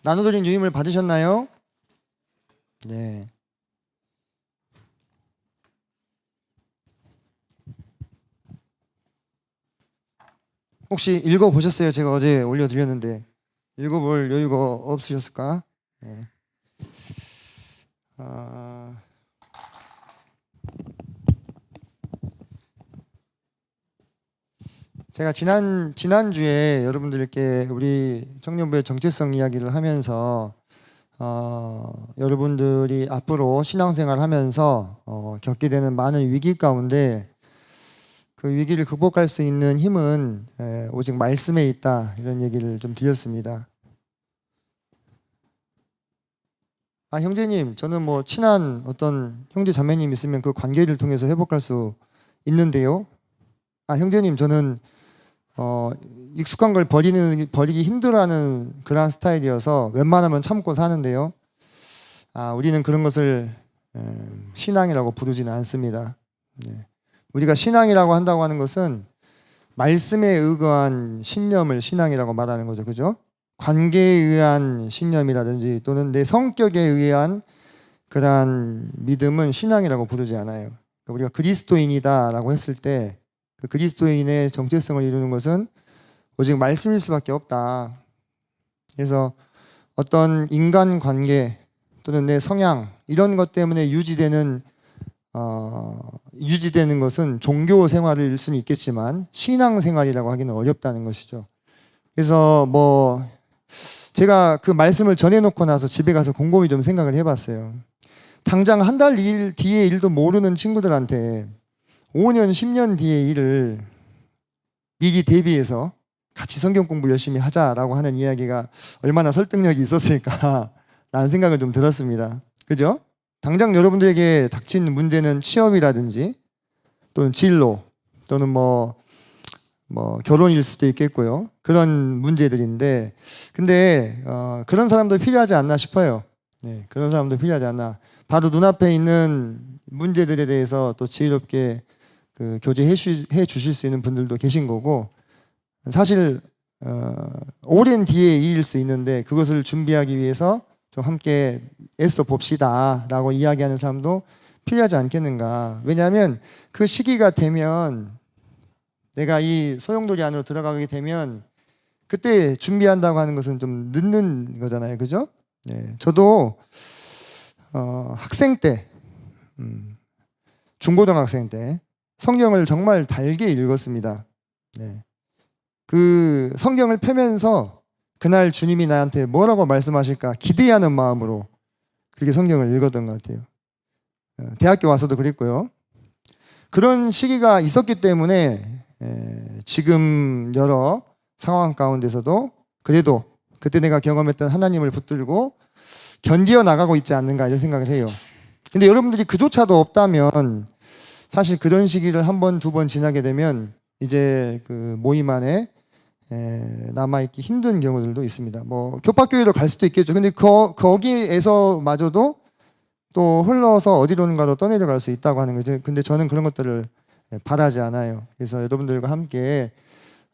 나눠드린 유임을 받으셨나요? 네. 혹시 읽어보셨어요? 제가 어제 올려드렸는데 읽어볼 여유가 없으셨을까? 네. 제가 지난주에 여러분들께 우리 청년부의 정체성 이야기를 하면서 여러분들이 앞으로 신앙생활 하면서 겪게 되는 많은 위기 가운데 그 위기를 극복할 수 있는 힘은 오직 말씀에 있다, 이런 얘기를 좀 드렸습니다. 형제님, 저는 뭐 친한 어떤 형제 자매님 있으면 그 관계를 통해서 회복할 수 있는데요. 형제님, 저는 익숙한 걸 버리기 힘들어하는 그러한 스타일이어서 웬만하면 참고 사는데요. 우리는 그런 것을 신앙이라고 부르지는 않습니다. 네. 우리가 신앙이라고 한다고 하는 것은 말씀에 의거한 신념을 신앙이라고 말하는 거죠. 그죠? 관계에 의한 신념이라든지 또는 내 성격에 의한 그러한 믿음은 신앙이라고 부르지 않아요. 그러니까 우리가 그리스도인이다라고 했을 때 그 그리스도인의 정체성을 이루는 것은 오직 말씀일 수밖에 없다. 그래서 어떤 인간관계 또는 내 성향 이런 것 때문에 유지되는 것은 종교 생활일 수는 있겠지만 신앙생활이라고 하기는 어렵다는 것이죠. 그래서 제가 그 말씀을 전해놓고 나서 집에 가서 곰곰이 좀 생각을 해봤어요. 당장 한 달 뒤에 일도 모르는 친구들한테 5년, 10년 뒤의 일을 미리 대비해서 같이 성경 공부 열심히 하자라고 하는 이야기가 얼마나 설득력이 있었을까 라는 생각을 좀 들었습니다. 그죠? 당장 여러분들에게 닥친 문제는 취업이라든지 또는 진로 또는 결혼일 수도 있겠고요. 그런 문제들인데 근데 그런 사람도 필요하지 않나 싶어요. 네, 그런 사람도 필요하지 않나. 바로 눈앞에 있는 문제들에 대해서 또 지혜롭게 교제해 주실 수 있는 분들도 계신 거고, 사실 오랜 뒤에 일일 수 있는데 그것을 준비하기 위해서 좀 함께 애써 봅시다 라고 이야기하는 사람도 필요하지 않겠는가. 왜냐하면 그 시기가 되면 내가 이 소용돌이 안으로 들어가게 되면 그때 준비한다고 하는 것은 좀 늦는 거잖아요. 그죠? 네, 저도 학생 때 중고등학생 때 성경을 정말 달게 읽었습니다. 네. 그 성경을 펴면서 그날 주님이 나한테 뭐라고 말씀하실까 기대하는 마음으로 그렇게 성경을 읽었던 것 같아요. 대학교 와서도 그랬고요. 그런 시기가 있었기 때문에 지금 여러 상황 가운데서도 그래도 그때 내가 경험했던 하나님을 붙들고 견디어 나가고 있지 않는가 이런 생각을 해요. 근데 여러분들이 그조차도 없다면 사실 그런 시기를 한 번, 두 번 지나게 되면 이제 그 모임 안에 남아있기 힘든 경우들도 있습니다. 교파교회로 갈 수도 있겠죠. 근데 거기에서마저도 또 흘러서 어디론가로 떠내려갈 수 있다고 하는 거죠. 근데 저는 그런 것들을 바라지 않아요. 그래서 여러분들과 함께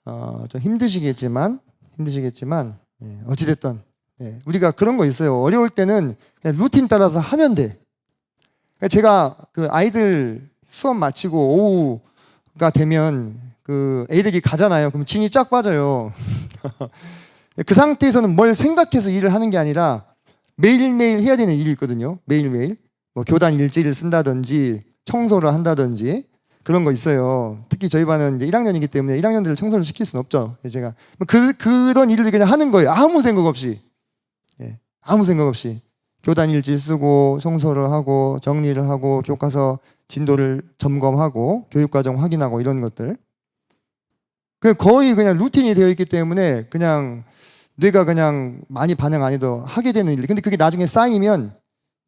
좀 힘드시겠지만 어찌됐든 우리가 그런 거 있어요. 어려울 때는 그냥 루틴 따라서 하면 돼. 제가 그 아이들 수업 마치고 오후가 되면 그 애들이 가잖아요. 그럼 진이 쫙 빠져요. 그 상태에서는 뭘 생각해서 일을 하는 게 아니라 매일매일 해야 되는 일이 있거든요. 매일매일. 교단 일지를 쓴다든지 청소를 한다든지 그런 거 있어요. 특히 저희 반은 이제 1학년이기 때문에 1학년들을 청소를 시킬 수는 없죠. 제가 그런 일을 그냥 하는 거예요. 아무 생각 없이. 아무 생각 없이. 교단 일지 쓰고 청소를 하고 정리를 하고 교과서 진도를 점검하고 교육과정 확인하고 이런 것들. 거의 그냥 루틴이 되어 있기 때문에 그냥 뇌가 그냥 많이 반응 안 해도 하게 되는 일. 근데 그게 나중에 쌓이면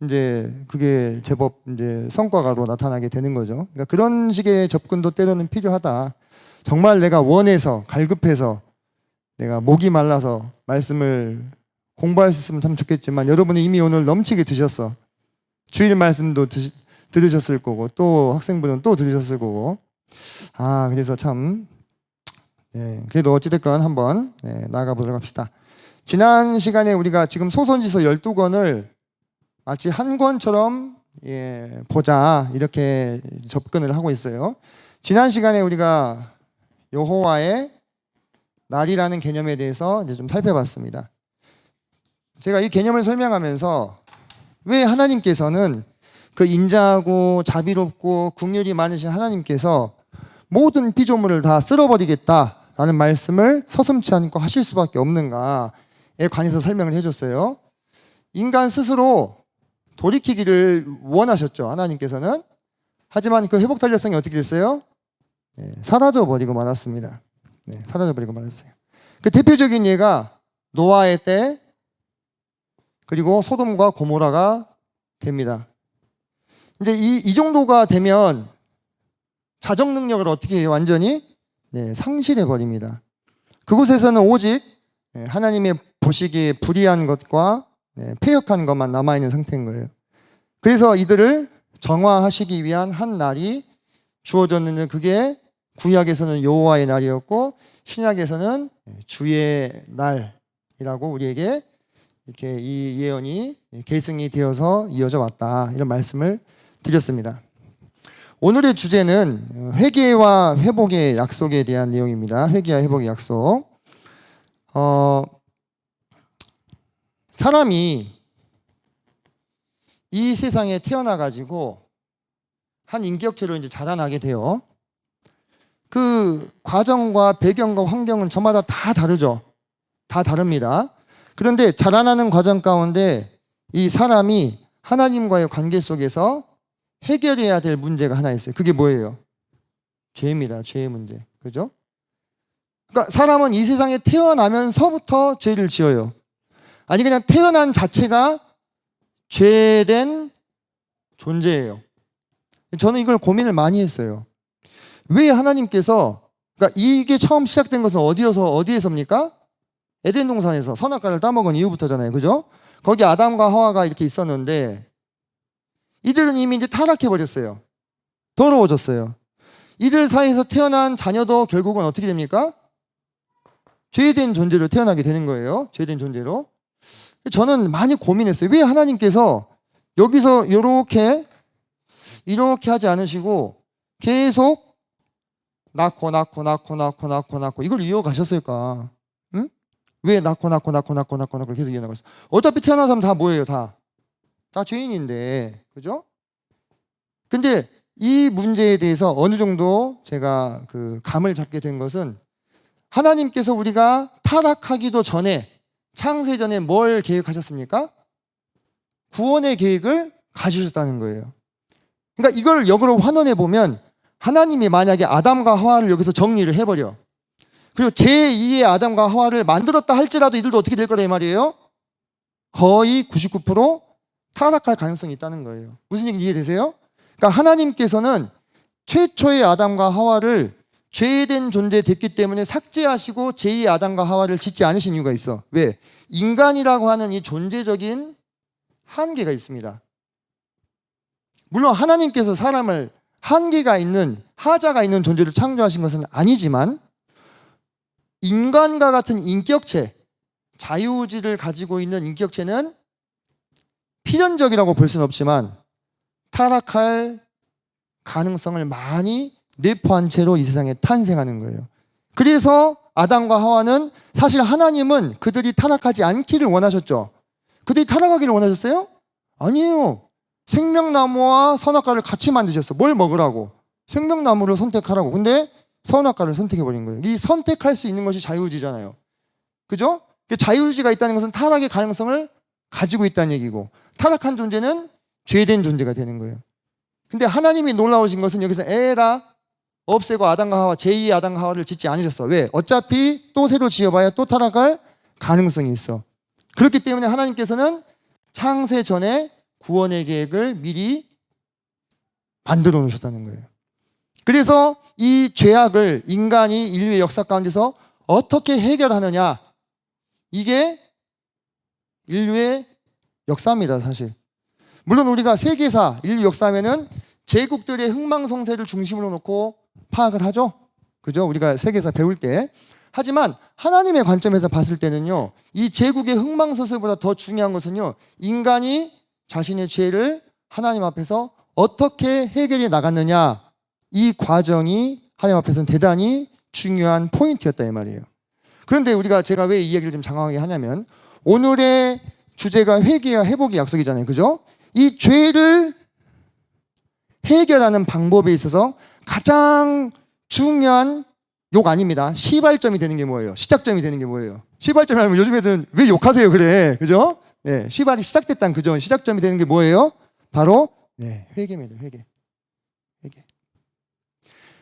이제 그게 제법 이제 성과가로 나타나게 되는 거죠. 그러니까 그런 식의 접근도 때로는 필요하다. 정말 내가 원해서 갈급해서 내가 목이 말라서 말씀을 공부할 수 있으면 참 좋겠지만 여러분이 이미 오늘 넘치게 드셨어. 주일 말씀도 들으셨을 거고 또 학생분은 또 들으셨을 거고 그래서 참 그래도 어찌됐건 한번 나가보도록 합시다. 지난 시간에 우리가 지금 소선지서 12권을 마치 한 권처럼 보자 이렇게 접근을 하고 있어요. 지난 시간에 우리가 여호와의 날이라는 개념에 대해서 이제 좀 살펴봤습니다. 제가 이 개념을 설명하면서 왜 하나님께서는 그 인자하고 자비롭고 긍휼이 많으신 하나님께서 모든 피조물을 다 쓸어버리겠다라는 말씀을 서슴지 않고 하실 수밖에 없는가에 관해서 설명을 해줬어요. 인간 스스로 돌이키기를 원하셨죠, 하나님께서는. 하지만 그 회복 탄력성이 어떻게 됐어요? 사라져버리고 말았습니다. 사라져버리고 말았어요. 그 대표적인 예가 노아의 때 그리고 소돔과 고모라가 됩니다. 이제 이 정도가 되면 자정 능력을 어떻게 해요? 완전히 상실해 버립니다. 그곳에서는 오직 하나님의 보시기에 불의한 것과 패역한 것만 남아있는 상태인 거예요. 그래서 이들을 정화하시기 위한 한 날이 주어졌는데 그게 구약에서는 여호와의 날이었고 신약에서는 주의 날이라고 우리에게 이렇게 이 예언이 계승이 되어서 이어져 왔다, 이런 말씀을 드렸습니다. 오늘의 주제는 회개와 회복의 약속에 대한 내용입니다. 회개와 회복의 약속. 사람이 이 세상에 태어나 가지고 한 인격체로 이제 자라나게 돼요. 그 과정과 배경과 환경은 저마다 다 다르죠. 다 다릅니다. 그런데 자라나는 과정 가운데 이 사람이 하나님과의 관계 속에서 해결해야 될 문제가 하나 있어요. 그게 뭐예요? 죄입니다. 죄의 문제. 그죠? 그러니까 사람은 이 세상에 태어나면서부터 죄를 지어요. 아니 그냥 태어난 자체가 죄된 존재예요. 저는 이걸 고민을 많이 했어요. 왜 하나님께서, 그러니까 이게 처음 시작된 것은 어디에서입니까? 에덴 동산에서 선악과를 따먹은 이후부터잖아요. 그죠? 거기 아담과 하와가 이렇게 있었는데 이들은 이미 이제 타락해 버렸어요. 더러워졌어요. 이들 사이에서 태어난 자녀도 결국은 어떻게 됩니까? 죄된 존재로 태어나게 되는 거예요. 죄된 존재로. 저는 많이 고민했어요. 왜 하나님께서 여기서 이렇게 하지 않으시고 계속 낳고 이걸 이어가셨을까? 응? 왜 낳고 계속 이어나갔어요? 어차피 태어난 사람 다 뭐예요? 다 죄인인데, 그죠? 근데 이 문제에 대해서 어느 정도 제가 그 감을 잡게 된 것은 하나님께서 우리가 타락하기도 전에, 창세 전에 뭘 계획하셨습니까? 구원의 계획을 가지셨다는 거예요. 그러니까 이걸 역으로 환원해 보면 하나님이 만약에 아담과 하와를 여기서 정리를 해버려. 그리고 제2의 아담과 하와를 만들었다 할지라도 이들도 어떻게 될 거라 이 말이에요? 거의 99% 타락할 가능성이 있다는 거예요. 무슨 얘기인지 이해되세요? 그러니까 하나님께서는 최초의 아담과 하와를 죄된 존재 됐기 때문에 삭제하시고 제2의 아담과 하와를 짓지 않으신 이유가 있어. 왜? 인간이라고 하는 이 존재적인 한계가 있습니다. 물론 하나님께서 사람을 한계가 있는, 하자가 있는 존재를 창조하신 것은 아니지만 인간과 같은 인격체, 자유의지를 가지고 있는 인격체는 필연적이라고 볼 수는 없지만 타락할 가능성을 많이 내포한 채로 이 세상에 탄생하는 거예요. 그래서 아담과 하와는 사실 하나님은 그들이 타락하지 않기를 원하셨죠. 그들이 타락하기를 원하셨어요? 아니에요. 생명나무와 선악과를 같이 만드셨어. 뭘 먹으라고? 생명나무를 선택하라고. 근데 선악과를 선택해버린 거예요. 이 선택할 수 있는 것이 자유의지잖아요. 그죠? 자유의지가 있다는 것은 타락의 가능성을 가지고 있다는 얘기고, 타락한 존재는 죄된 존재가 되는 거예요. 근데 하나님이 놀라우신 것은 여기서 에라 없애고 아담과 하와, 제2의 아담과 하와를 짓지 않으셨어. 왜? 어차피 또 새로 지어봐야 또 타락할 가능성이 있어. 그렇기 때문에 하나님께서는 창세 전에 구원의 계획을 미리 만들어 놓으셨다는 거예요. 그래서 이 죄악을 인간이 인류의 역사 가운데서 어떻게 해결하느냐, 이게 인류의 역사입니다. 사실 물론 우리가 세계사, 인류 역사하면은 제국들의 흥망성쇠를 중심으로 놓고 파악을 하죠. 그죠? 우리가 세계사 배울 때. 하지만 하나님의 관점에서 봤을 때는요, 이 제국의 흥망성쇠보다 더 중요한 것은요, 인간이 자신의 죄를 하나님 앞에서 어떻게 해결해 나갔느냐, 이 과정이 하나님 앞에서는 대단히 중요한 포인트였다 이 말이에요. 그런데 제가 왜 이 얘기를 좀 장황하게 하냐면, 오늘의 주제가 회개와 회복의 약속이잖아요, 그죠? 이 죄를 해결하는 방법에 있어서 가장 중요한 욕 아닙니다. 시발점이 되는 게 뭐예요? 시작점이 되는 게 뭐예요? 시발점이 하면 요즘 애들은 왜 욕하세요, 그래, 그죠? 네, 시발이 시작됐다는 그죠? 시작점이 되는 게 뭐예요? 바로 회개입니다. 회개.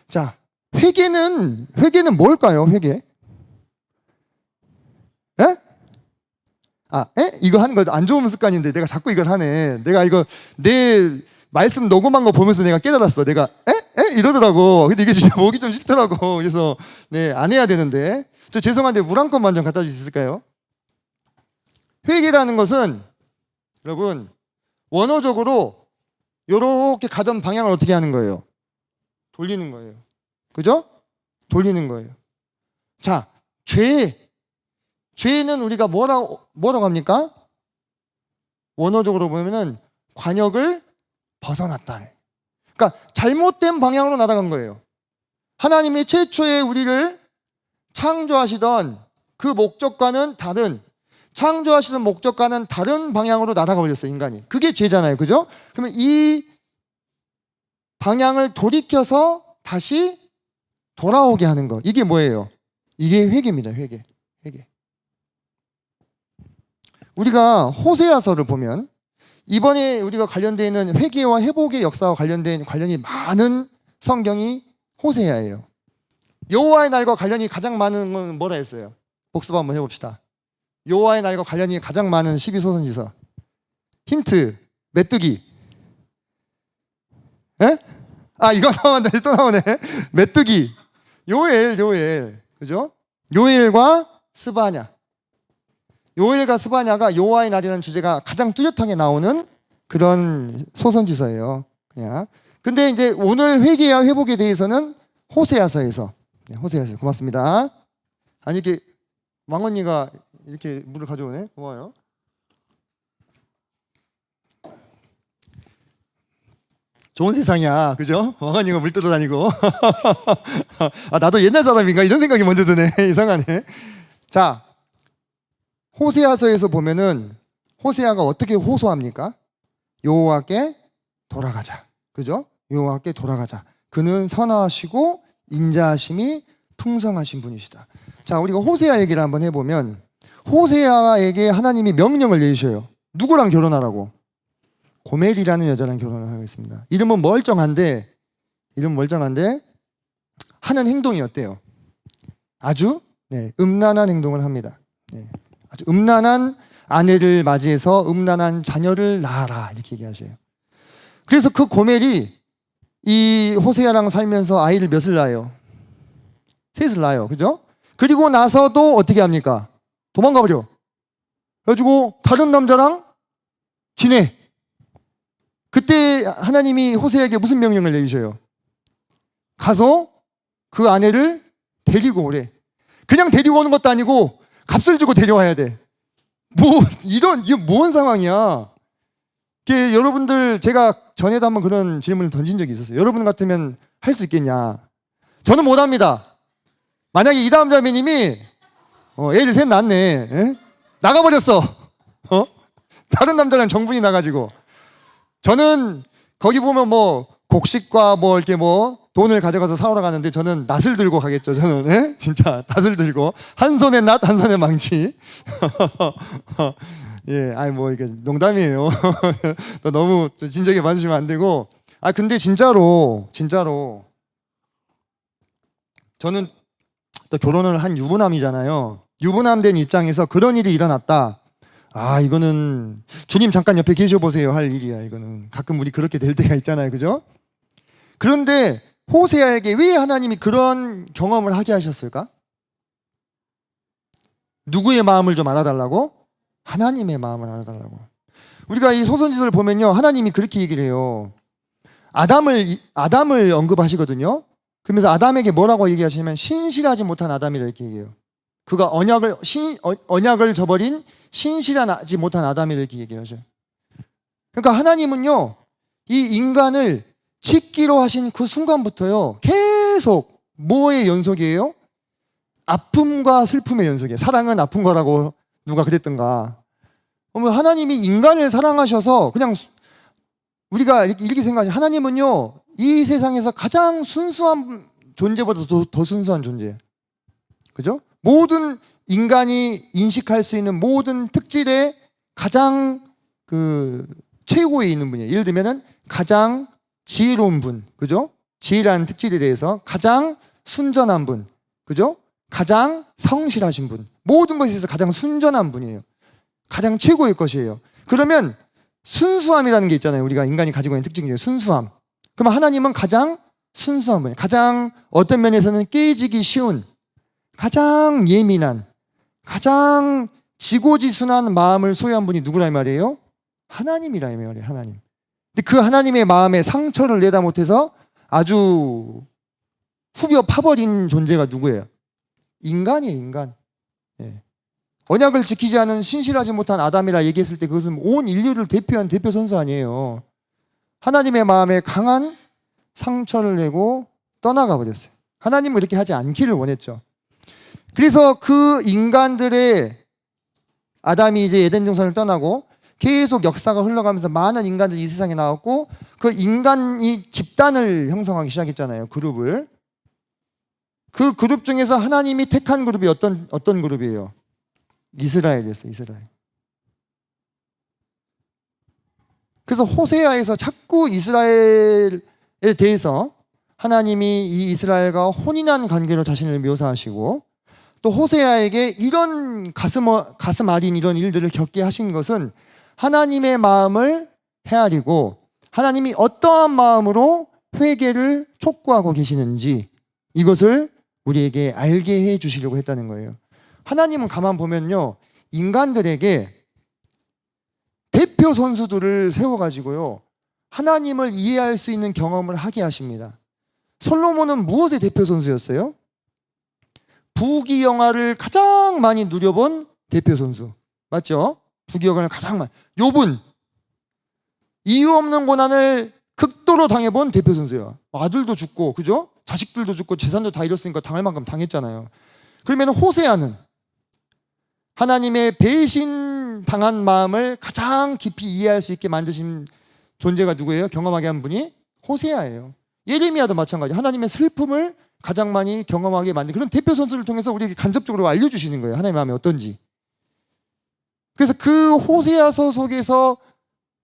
자, 회개는 뭘까요? 회개? 에? 이거 하는 거 안 좋은 습관인데 내가 자꾸 이걸 하네. 내가 이거 내 말씀 녹음한 거 보면서 내가 깨달았어. 내가 이러더라고. 근데 이게 진짜 보기 좀 싫더라고. 그래서 안 해야 되는데. 저 죄송한데 물 한 컵만 좀 갖다 주실 수 있을까요? 회개라는 것은 여러분 원어적으로 이렇게 가던 방향을 어떻게 하는 거예요? 돌리는 거예요. 그죠? 돌리는 거예요. 자, 죄는 우리가 뭐라고 합니까? 원어적으로 보면은 관역을 벗어났다. 그러니까 잘못된 방향으로 날아간 거예요. 하나님이 최초에 우리를 창조하시던 그 목적과는 다른, 창조하시던 목적과는 다른 방향으로 날아가 버렸어요, 인간이. 그게 죄잖아요, 그죠? 그러면 이 방향을 돌이켜서 다시 돌아오게 하는 거, 이게 뭐예요? 이게 회개입니다. 회개. 우리가 호세아서를 보면 이번에 우리가 관련되어 있는 회개와 회복의 역사와 관련이 많은 성경이 호세아예요. 여호와의 날과 관련이 가장 많은 건 뭐라 했어요? 복습 한번 해봅시다. 여호와의 날과 관련이 가장 많은 12소선지서. 힌트, 메뚜기. 에? 이거 나왔네. 또 나오네. 메뚜기. 요엘. 그죠? 요엘과 스바냐. 요엘과 스바냐가 여호와의 날이라는 주제가 가장 뚜렷하게 나오는 그런 소선지서예요. 그냥. 근데 이제 오늘 회개와 회복에 대해서는 호세아서에서. 호세아서. 고맙습니다. 아니, 이렇게 왕언니가 이렇게 물을 가져오네. 고마워요. 좋은 세상이야, 그죠? 왕언니가 물 떠러 다니고. 나도 옛날 사람인가? 이런 생각이 먼저 드네. 이상하네. 자, 호세아서에서 보면은 호세아가 어떻게 호소합니까? 여호와께 돌아가자. 그죠? 여호와께 돌아가자. 그는 선하시고 인자하심이 풍성하신 분이시다. 자, 우리가 호세아 얘기를 한번 해보면 호세아에게 하나님이 명령을 내리셔요. 누구랑 결혼하라고? 고멜이라는 여자랑 결혼을 하겠습니다. 이름은 멀쩡한데 하는 행동이 어때요? 아주 음란한 행동을 합니다. 아주 음란한 아내를 맞이해서 음란한 자녀를 낳아라, 이렇게 얘기하셔요. 그래서 그 고멜이 이 호세아랑 살면서 아이를 몇을 낳아요? 셋을 낳아요. 그죠? 그리고 나서도 어떻게 합니까? 도망가 버려. 그래가지고 다른 남자랑 지내. 그때 하나님이 호세아에게 무슨 명령을 내리셔요? 가서 그 아내를 데리고 오래. 그냥 데리고 오는 것도 아니고 값을 주고 데려와야 돼. 이게 뭔 상황이야? 여러분들, 제가 전에도 한번 그런 질문을 던진 적이 있었어요. 여러분 같으면 할 수 있겠냐? 저는 못 합니다. 만약에 이다음 자매님이 애를 셋 낳았네. 나가버렸어. 다른 남자랑 정분이 나가지고. 저는 거기 보면 곡식과 이렇게 돈을 가져가서 사오러 가는데 저는 낫을 들고 가겠죠. 저는 진짜 낫을 들고 한 손에 낫, 한 손에 망치. 이게 농담이에요. 너무 진지하게 봐주시면 안 되고. 근데 진짜로 저는 또 결혼을 한 유부남이잖아요. 유부남 된 입장에서 그런 일이 일어났다. 이거는 주님 잠깐 옆에 계셔보세요 할 일이야. 이거는 가끔 우리 그렇게 될 때가 있잖아요, 그죠? 그런데 호세아에게 왜 하나님이 그런 경험을 하게 하셨을까? 누구의 마음을 좀 알아달라고? 하나님의 마음을 알아달라고. 우리가 이 소선지서를 보면요, 하나님이 그렇게 얘기를 해요. 아담을 언급하시거든요. 그러면서 아담에게 뭐라고 얘기하시냐면 신실하지 못한 아담이라 이렇게 얘기해요. 그가 언약을 저버린 신실하지 못한 아담이 이렇게 얘기하죠. 그러니까 하나님은요, 이 인간을 짓기로 하신 그 순간부터요, 계속 뭐의 연속이에요? 아픔과 슬픔의 연속이에요. 사랑은 아픈 거라고 누가 그랬던가. 하나님이 인간을 사랑하셔서 그냥 우리가 이렇게 생각하죠. 하나님은요, 이 세상에서 가장 순수한 존재보다 더 순수한 존재예요. 그죠? 모든 인간이 인식할 수 있는 모든 특질의 가장 최고에 있는 분이에요. 예를 들면은 가장 지혜로운 분, 그죠? 지혜라는 특질에 대해서 가장 순전한 분, 그죠? 가장 성실하신 분, 모든 것에 있어서 가장 순전한 분이에요. 가장 최고의 것이에요. 그러면 순수함이라는 게 있잖아요. 우리가 인간이 가지고 있는 특징 중에 순수함. 그러면 하나님은 가장 순수한 분이에요. 가장 어떤 면에서는 깨지기 쉬운, 가장 예민한, 가장 지고지순한 마음을 소유한 분이 누구라 이 말이에요? 하나님이라 이 말이에요. 하나님. 근데 그 하나님의 마음에 상처를 내다 못해서 아주 후벼 파버린 존재가 누구예요? 인간이에요. 인간. 예. 언약을 지키지 않은 신실하지 못한 아담이라 얘기했을 때 그것은 온 인류를 대표한 대표 선수 아니에요. 하나님의 마음에 강한 상처를 내고 떠나가 버렸어요. 하나님은 이렇게 하지 않기를 원했죠. 그래서 그 인간들의 아담이 이제 에덴 동산을 떠나고 계속 역사가 흘러가면서 많은 인간들이 이 세상에 나왔고 그 인간이 집단을 형성하기 시작했잖아요. 그룹을. 그 그룹 중에서 하나님이 택한 그룹이 어떤 그룹이에요? 이스라엘이었어요. 이스라엘. 그래서 호세아에서 자꾸 이스라엘에 대해서 하나님이 이 이스라엘과 혼인한 관계로 자신을 묘사하시고 또 호세아에게 이런 가슴 아린 이런 일들을 겪게 하신 것은 하나님의 마음을 헤아리고 하나님이 어떠한 마음으로 회개를 촉구하고 계시는지 이것을 우리에게 알게 해 주시려고 했다는 거예요. 하나님은 가만 보면요, 인간들에게 대표 선수들을 세워가지고요, 하나님을 이해할 수 있는 경험을 하게 하십니다. 솔로몬은 무엇의 대표 선수였어요? 부귀 영화를 가장 많이 누려본 대표 선수. 맞죠? 부귀 영화를 가장 많이. 욥은 이유 없는 고난을 극도로 당해본 대표 선수예요. 아들도 죽고, 그죠? 자식들도 죽고 재산도 다 잃었으니까 당할 만큼 당했잖아요. 그러면 호세아는 하나님의 배신 당한 마음을 가장 깊이 이해할 수 있게 만드신 존재가 누구예요? 경험하게 한 분이 호세아예요. 예레미야도 마찬가지. 하나님의 슬픔을 가장 많이 경험하게 만든 그런 대표 선수를 통해서 우리에게 간접적으로 알려주시는 거예요. 하나님의 마음이 어떤지. 그래서 그 호세아서 속에서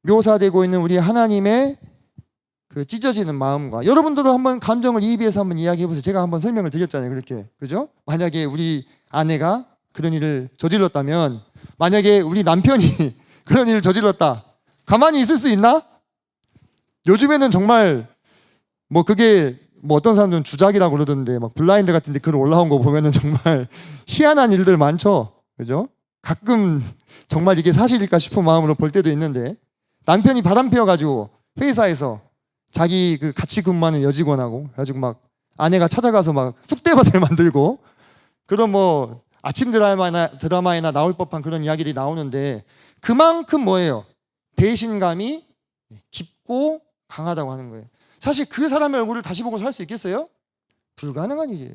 묘사되고 있는 우리 하나님의 그 찢어지는 마음과 여러분들도 한번 감정을 이입해서 한번 이야기해 보세요. 제가 한번 설명을 드렸잖아요. 그렇게. 그죠? 만약에 우리 아내가 그런 일을 저질렀다면, 만약에 우리 남편이 그런 일을 저질렀다. 가만히 있을 수 있나? 요즘에는 정말 그게 어떤 사람들은 주작이라고 그러던데 막 블라인드 같은데 글 올라온 거 보면은 정말 희한한 일들 많죠. 그죠? 가끔 정말 이게 사실일까 싶은 마음으로 볼 때도 있는데 남편이 바람 피워가지고 회사에서 자기 그 같이 근무하는 여직원하고 그래가지고 막 아내가 찾아가서 막 쑥대밭을 만들고 그런 아침 드라마에나 나올 법한 그런 이야기들이 나오는데 그만큼 뭐예요? 배신감이 깊고 강하다고 하는 거예요. 사실 그 사람의 얼굴을 다시 보고 살 수 있겠어요? 불가능한 일이에요.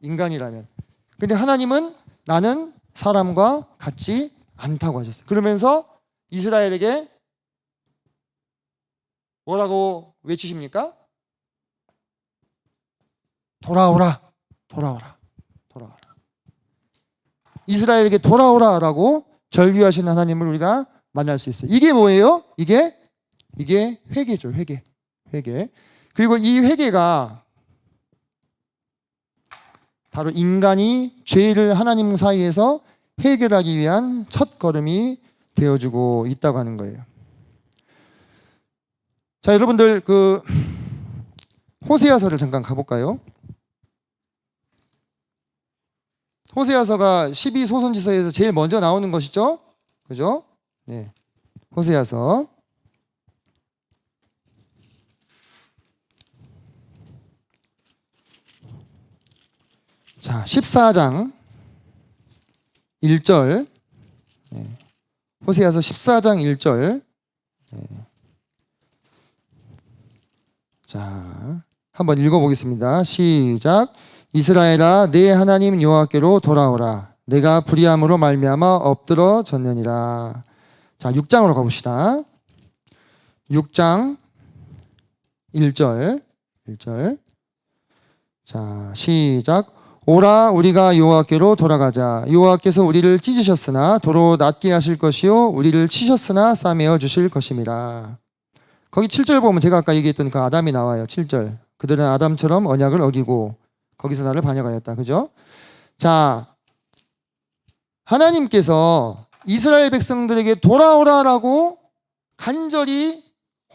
인간이라면. 근데 하나님은 나는 사람과 같지 않다고 하셨어요. 그러면서 이스라엘에게 뭐라고 외치십니까? 돌아오라, 돌아오라, 돌아오라. 이스라엘에게 돌아오라라고 절규하시는 하나님을 우리가 만날 수 있어요. 이게 뭐예요? 이게 회개죠. 회개. 그리고 이 회개가 바로 인간이 죄를 하나님 사이에서 해결하기 위한 첫 걸음이 되어주고 있다고 하는 거예요. 자, 여러분들 그 호세아서를 잠깐 가볼까요? 호세아서가 12소선지서에서 제일 먼저 나오는 것이죠. 그죠? 네. 호세아서. 자, 14장 1절. 호세아서 14장 1절. 자, 한번 읽어보겠습니다. 시작. 이스라엘아, 내 하나님 여호와께로 돌아오라. 내가 불의함으로 말미암아 엎드러졌느니라. 자, 6장으로 가봅시다. 6장 1절. 자, 시작. 오라, 우리가 여호와께로 돌아가자. 여호와께서 우리를 찢으셨으나 도로 낫게 하실 것이요 우리를 치셨으나 싸매어 주실 것임이라. 거기 7절 보면 제가 아까 얘기했던 그 아담이 나와요. 7절. 그들은 아담처럼 언약을 어기고 거기서 나를 반역하였다. 그죠? 자, 하나님께서 이스라엘 백성들에게 돌아오라라고 간절히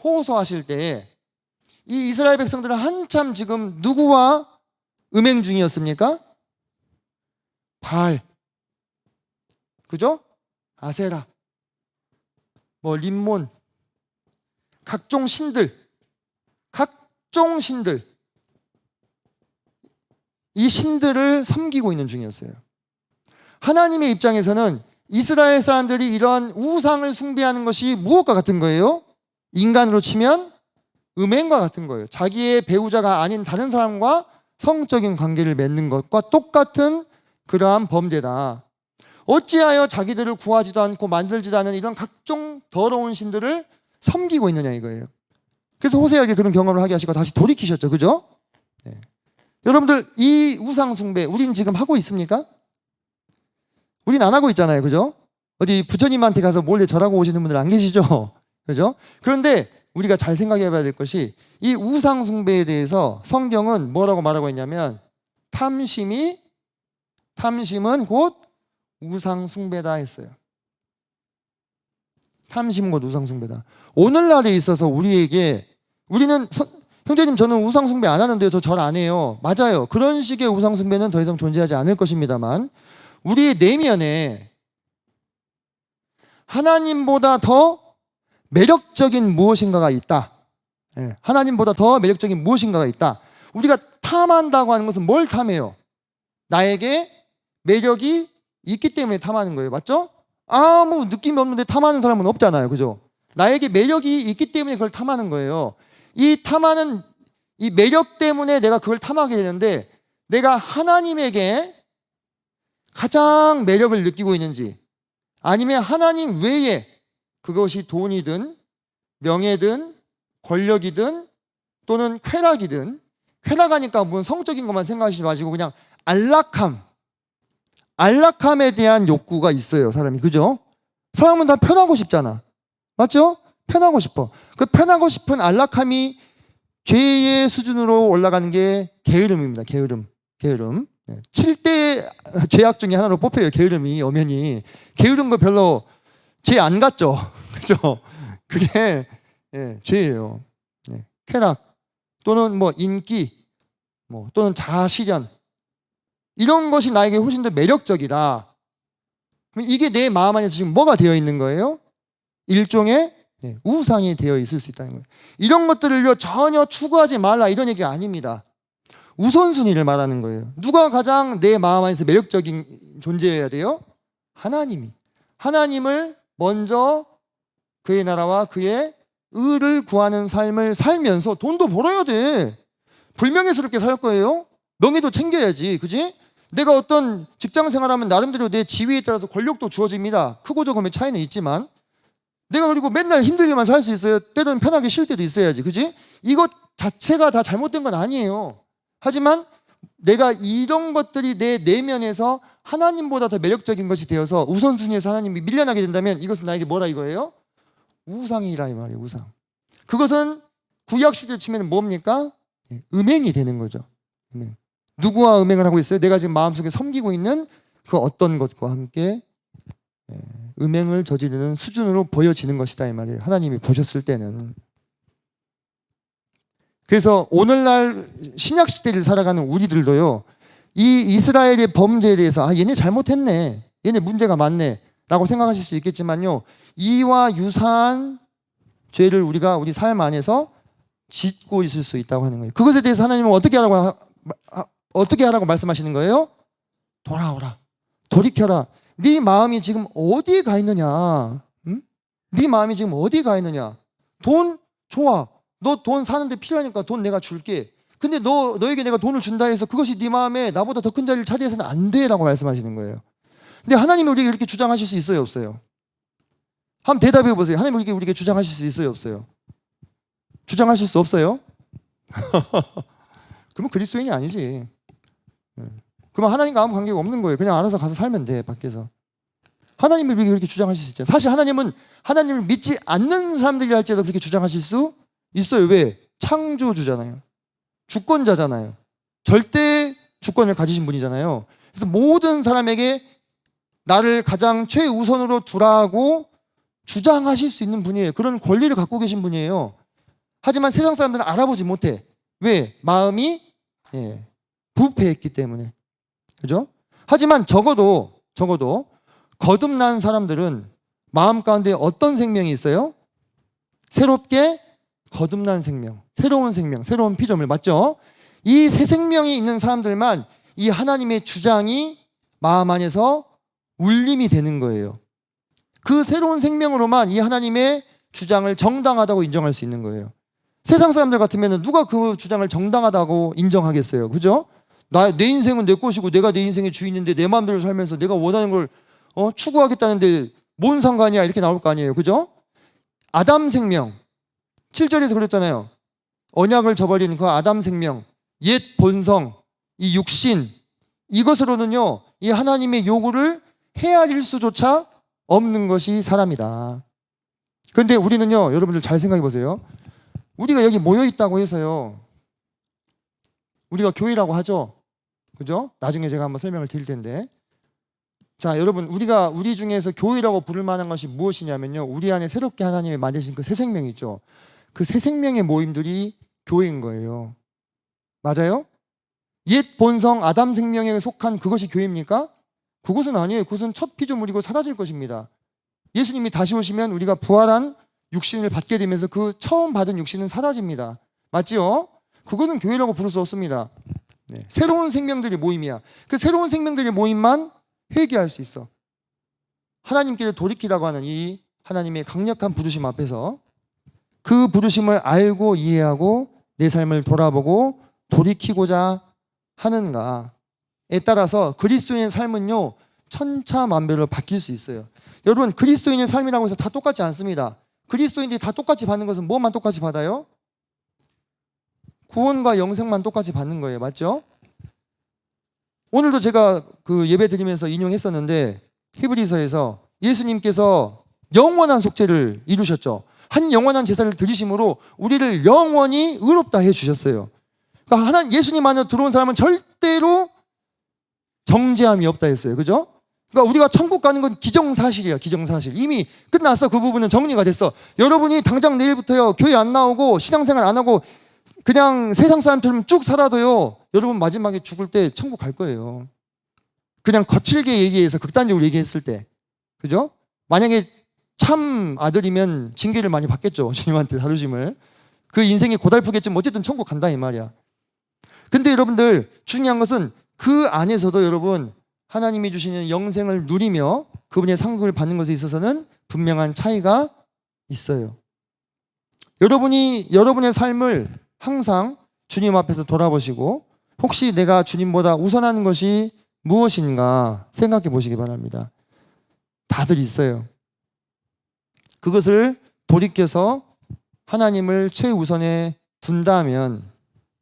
호소하실 때 이 이스라엘 백성들은 한참 지금 누구와 음행 중이었습니까? 바알, 그죠? 아세라, 뭐 림몬, 각종 신들, 이 신들을 섬기고 있는 중이었어요. 하나님의 입장에서는 이스라엘 사람들이 이런 우상을 숭배하는 것이 무엇과 같은 거예요? 인간으로 치면 음행과 같은 거예요. 자기의 배우자가 아닌 다른 사람과 성적인 관계를 맺는 것과 똑같은 그러한 범죄다. 어찌하여 자기들을 구하지도 않고 만들지도 않은 이런 각종 더러운 신들을 섬기고 있느냐 이거예요. 그래서 호세아에게 그런 경험을 하게 하시고 다시 돌이키셨죠. 그죠? 네. 여러분들 이 우상 숭배 우린 지금 하고 있습니까? 우린 안 하고 있잖아요. 그죠? 어디 부처님한테 가서 몰래 절하고 오시는 분들 안 계시죠? 그죠? 그런데 우리가 잘 생각해 봐야 될 것이 이 우상 숭배에 대해서 성경은 뭐라고 말하고 있냐면 탐심은 곧 우상 숭배다 했어요. 탐심은 곧 우상 숭배다. 오늘날에 있어서 우리는 형제님 저는 우상 숭배 안 하는데요. 저 절 안 해요. 맞아요. 그런 식의 우상 숭배는 더 이상 존재하지 않을 것입니다만 우리의 내면에 하나님보다 더 매력적인 무엇인가가 있다. 하나님보다 더 매력적인 무엇인가가 있다. 우리가 탐한다고 하는 것은 뭘 탐해요? 나에게 매력이 있기 때문에 탐하는 거예요. 맞죠? 아무 느낌이 없는데 탐하는 사람은 없잖아요. 그죠? 나에게 매력이 있기 때문에 그걸 탐하는 거예요. 이 탐하는 이 매력 때문에 내가 그걸 탐하게 되는데 내가 하나님에게 가장 매력을 느끼고 있는지 아니면 하나님 외에 그것이 돈이든 명예든 권력이든 또는 쾌락이든 쾌락하니까 무슨 성적인 것만 생각하시지 마시고 그냥 안락함에 대한 욕구가 있어요. 사람이. 그죠? 사람은 다 편하고 싶잖아. 맞죠? 편하고 싶어. 그 편하고 싶은 안락함이 죄의 수준으로 올라가는 게 게으름입니다. 게으름. 7대 죄악 중에 하나로 뽑혀요. 게으름이 엄연히. 게으른 거 별로 죄 안 같죠? 그죠? 그게 죄예요. 쾌락 또는 뭐 인기 또는 자아실현 이런 것이 나에게 훨씬 더 매력적이다. 그럼 이게 내 마음 안에서 지금 뭐가 되어 있는 거예요? 일종의 우상이 되어 있을 수 있다는 거예요. 이런 것들을 전혀 추구하지 말라 이런 얘기가 아닙니다. 우선순위를 말하는 거예요. 누가 가장 내 마음 안에서 매력적인 존재여야 돼요? 하나님을 먼저 그의 나라와 그의 의를 구하는 삶을 살면서 돈도 벌어야 돼. 불명예스럽게 살 거예요? 명예도 챙겨야지. 그지? 내가 어떤 직장 생활하면 나름대로 내 지위에 따라서 권력도 주어집니다. 크고 적음의 차이는 있지만 내가 그리고 맨날 힘들게만 살 수 있어요. 때로는 편하게 쉴 때도 있어야지. 그지? 이것 자체가 다 잘못된 건 아니에요. 하지만 내가 이런 것들이 내 내면에서 하나님보다 더 매력적인 것이 되어서 우선순위에서 하나님이 밀려나게 된다면 이것은 나에게 뭐라 이거예요? 우상이라 이 말이에요. 우상. 그것은 구약시대를 치면 뭡니까? 음행이 되는 거죠. 음행. 누구와 음행을 하고 있어요? 내가 지금 마음속에 섬기고 있는 그 어떤 것과 함께 음행을 저지르는 수준으로 보여지는 것이다 이 말이에요. 하나님이 보셨을 때는. 그래서 오늘날 신약시대를 살아가는 우리들도요. 이 이스라엘의 범죄에 대해서 얘네 잘못했네. 얘네 문제가 많네. 라고 생각하실 수 있겠지만요. 이와 유사한 죄를 우리가 우리 삶 안에서 짓고 있을 수 있다고 하는 거예요. 그것에 대해서 하나님은 어떻게 하라고 말씀하시는 거예요? 돌아오라. 돌이켜라. 네 마음이 지금 어디에 가 있느냐? 응? 네 마음이 지금 어디에 가 있느냐? 돈 좋아. 너 돈 사는데 필요하니까 돈 내가 줄게. 근데 너에게 내가 돈을 준다 해서 그것이 네 마음에 나보다 더 큰 자리를 차지해서는 안 돼라고 말씀하시는 거예요. 근데 하나님이 우리에게 이렇게 주장하실 수 있어요, 없어요? 한번 대답해 보세요. 하나님 우리에게 주장하실 수 있어요, 없어요? 주장하실 수 없어요? 그러면 그리스도인이 아니지. 그러면 하나님과 아무 관계가 없는 거예요. 그냥 알아서 가서 살면 돼, 밖에서. 하나님이 우리에게 그렇게 주장하실 수 있잖아요. 사실 하나님은 하나님을 믿지 않는 사람들이 할지라도 그렇게 주장하실 수 있어요. 왜? 창조주잖아요. 주권자잖아요. 절대 주권을 가지신 분이잖아요. 그래서 모든 사람에게 나를 가장 최우선으로 두라고 주장하실 수 있는 분이에요. 그런 권리를 갖고 계신 분이에요. 하지만 세상 사람들은 알아보지 못해. 왜? 마음이 부패했기 때문에. 그죠? 하지만 적어도 거듭난 사람들은 마음 가운데 어떤 생명이 있어요? 새롭게 거듭난 생명, 새로운 생명, 새로운 피조물, 맞죠? 이 새 생명이 있는 사람들만 이 하나님의 주장이 마음 안에서 울림이 되는 거예요. 그 새로운 생명으로만 이 하나님의 주장을 정당하다고 인정할 수 있는 거예요. 세상 사람들 같으면 누가 그 주장을 정당하다고 인정하겠어요? 그죠? 내 인생은 내 것이고 내가 내 인생의 주인인데 내 마음대로 살면서 내가 원하는 걸 추구하겠다는데 뭔 상관이야, 이렇게 나올 거 아니에요. 그죠? 아담 생명 7절에서 그랬잖아요. 언약을 저버리는 그 아담 생명, 옛 본성, 이 육신, 이것으로는요 이 하나님의 요구를 헤아릴 수조차 없는 것이 사람이다. 그런데 우리는요, 여러분들 잘 생각해 보세요. 우리가 여기 모여 있다고 해서요, 우리가 교회라고 하죠. 그죠? 나중에 제가 한번 설명을 드릴 텐데. 자, 여러분, 우리 중에서 교회라고 부를 만한 것이 무엇이냐면요, 우리 안에 새롭게 하나님이 만드신 그 새 생명이 있죠. 그 새 생명의 모임들이 교회인 거예요. 맞아요? 옛 본성 아담 생명에 속한 그것이 교회입니까? 그것은 아니에요. 그것은 첫 피조물이고 사라질 것입니다. 예수님이 다시 오시면 우리가 부활한 육신을 받게 되면서 그 처음 받은 육신은 사라집니다. 맞지요? 그것은 교회라고 부를 수 없습니다. 네. 새로운 생명들의 모임이야. 그 새로운 생명들의 모임만 회개할 수 있어. 하나님께 돌이키라고 하는 이 하나님의 강력한 부르심 앞에서 그 부르심을 알고 이해하고 내 삶을 돌아보고 돌이키고자 하는가에 따라서 그리스도인의 삶은요 천차만별로 바뀔 수 있어요. 여러분, 그리스도인의 삶이라고 해서 다 똑같지 않습니다. 그리스도인들이 다 똑같이 받는 것은 뭐만 똑같이 받아요? 구원과 영생만 똑같이 받는 거예요. 맞죠? 오늘도 제가 그 예배 드리면서 인용했었는데 히브리서에서 예수님께서 영원한 속죄를 이루셨죠. 한 영원한 제사를 드리심으로 우리를 영원히 의롭다 해주셨어요. 그러니까 예수님 안에 들어온 사람은 절대로 정죄함이 없다 했어요. 그죠? 그러니까 우리가 천국 가는 건 기정사실이야. 기정사실. 이미 끝났어. 그 부분은 정리가 됐어. 여러분이 당장 내일부터요 교회 안 나오고 신앙생활 안 하고 그냥 세상 사람처럼 쭉 살아도요 여러분 마지막에 죽을 때 천국 갈 거예요. 그냥 거칠게 얘기해서 극단적으로 얘기했을 때. 그죠? 만약에 참 아들이면 징계를 많이 받겠죠. 주님한테 다루심을. 그 인생이 고달프겠지만 어쨌든 천국 간다 이 말이야. 근데 여러분들 중요한 것은 그 안에서도 여러분 하나님이 주시는 영생을 누리며 그분의 상급을 받는 것에 있어서는 분명한 차이가 있어요. 여러분이 여러분의 삶을 항상 주님 앞에서 돌아보시고 혹시 내가 주님보다 우선하는 것이 무엇인가 생각해 보시기 바랍니다. 다들 있어요. 그것을 돌이켜서 하나님을 최우선에 둔다면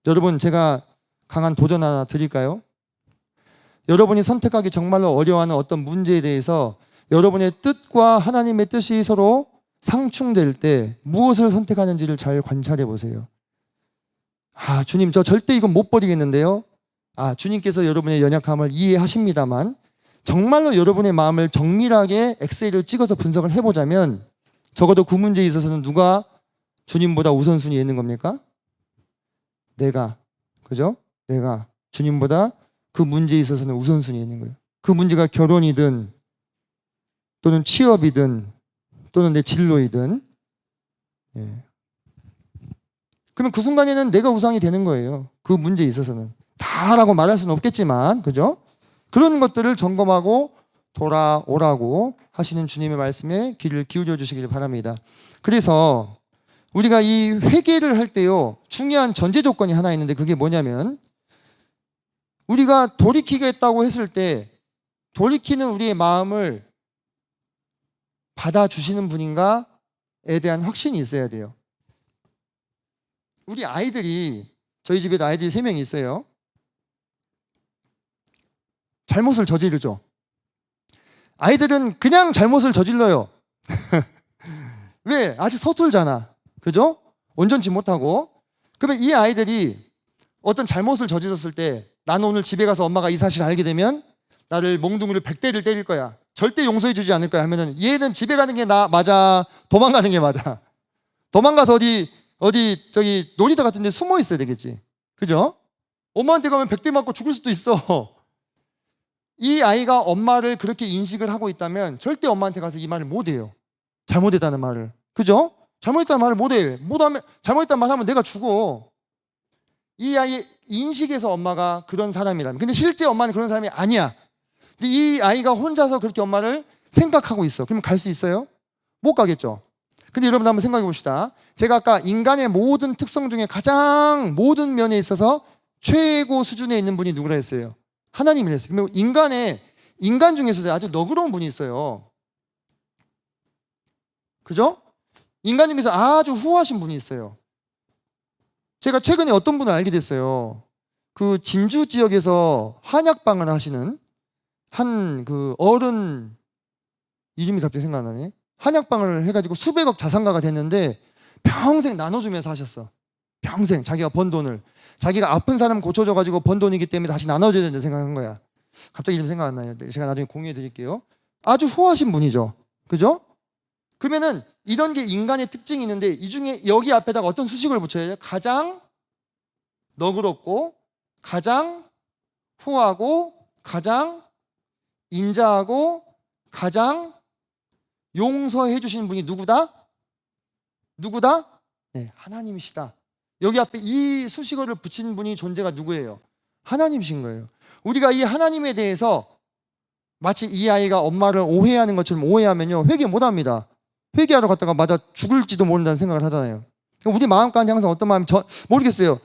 여러분 제가 강한 도전 하나 드릴까요? 여러분이 선택하기 정말로 어려워하는 어떤 문제에 대해서 여러분의 뜻과 하나님의 뜻이 서로 상충될 때 무엇을 선택하는지를 잘 관찰해 보세요. 아, 주님 저 절대 이건 못 버리겠는데요. 아, 주님께서 여러분의 연약함을 이해하십니다만 정말로 여러분의 마음을 정밀하게 엑셀을 찍어서 분석을 해보자면 적어도 그 문제에 있어서는 누가 주님보다 우선순위에 있는 겁니까? 내가. 그죠? 내가 주님보다 그 문제에 있어서는 우선순위에 있는 거예요. 그 문제가 결혼이든 또는 취업이든 또는 내 진로이든 예. 그러면 그 순간에는 내가 우상이 되는 거예요. 그 문제에 있어서는. 다라고 말할 수는 없겠지만 그죠? 그런 것들을 점검하고 돌아오라고 하시는 주님의 말씀에 귀를 기울여 주시길 바랍니다. 그래서 우리가 이 회개를 할 때요, 중요한 전제 조건이 하나 있는데 그게 뭐냐면, 우리가 돌이키겠다고 했을 때 돌이키는 우리의 마음을 받아주시는 분인가에 대한 확신이 있어야 돼요. 우리 아이들이, 저희 집에도 아이들이 3명이 있어요. 잘못을 저지르죠. 아이들은 그냥 잘못을 저질러요. 왜? 아직 서툴잖아. 그죠? 온전치 못하고. 그러면 이 아이들이 어떤 잘못을 저질렀을 때, 나는 오늘 집에 가서 엄마가 이 사실을 알게 되면 나를 몽둥이를 100대를 때릴 거야, 절대 용서해 주지 않을 거야 하면은, 얘는 집에 가는 게 맞아, 도망가는 게 맞아. 도망가서 어디 저기 놀이터 같은 데 숨어 있어야 되겠지. 그죠? 엄마한테 가면 100대 맞고 죽을 수도 있어. 이 아이가 엄마를 그렇게 인식을 하고 있다면 절대 엄마한테 가서 이 말을 못 해요. 잘못했다는 말을. 그죠? 잘못했다는 말을 못 해. 못하면, 잘못했다는 말 하면 내가 죽어. 이 아이의 인식에서 엄마가 그런 사람이라면. 근데 실제 엄마는 그런 사람이 아니야. 근데 이 아이가 혼자서 그렇게 엄마를 생각하고 있어. 그러면 갈 수 있어요? 못 가겠죠. 근데 여러분 한번 생각해 봅시다. 제가 아까 인간의 모든 특성 중에 가장 모든 면에 있어서 최고 수준에 있는 분이 누구라 했어요? 하나님이라 했어요. 그러면 인간 중에서도 아주 너그러운 분이 있어요. 그죠? 인간 중에서 아주 후하신 분이 있어요. 제가 최근에 어떤 분을 알게 됐어요. 그 진주 지역에서 한약방을 하시는 한 그 어른, 이름이 갑자기 생각 안 나네. 한약방을 해가지고 수백억 자산가가 됐는데 평생 나눠주면서 하셨어. 평생 자기가 번 돈을, 자기가 아픈 사람 고쳐줘가지고 번 돈이기 때문에 다시 나눠줘야 된다 생각한 거야. 갑자기 이름 생각 안 나요. 제가 나중에 공유해 드릴게요. 아주 후하신 분이죠. 그죠? 그러면은 이런 게 인간의 특징이 있는데, 이 중에 여기 앞에다가 어떤 수식을 붙여야 돼요? 가장 너그럽고, 가장 후하고, 가장 인자하고, 가장 용서해 주시는 분이 누구다? 누구다? 네, 하나님이시다. 여기 앞에 이 수식어를 붙인 분이, 존재가 누구예요? 하나님이신 거예요. 우리가 이 하나님에 대해서 마치 이 아이가 엄마를 오해하는 것처럼 오해하면요, 회개 못 합니다. 회개하러 갔다가 맞아 죽을지도 모른다는 생각을 하잖아요. 우리 마음 가운데 항상 어떤 마음이, 모르겠어요.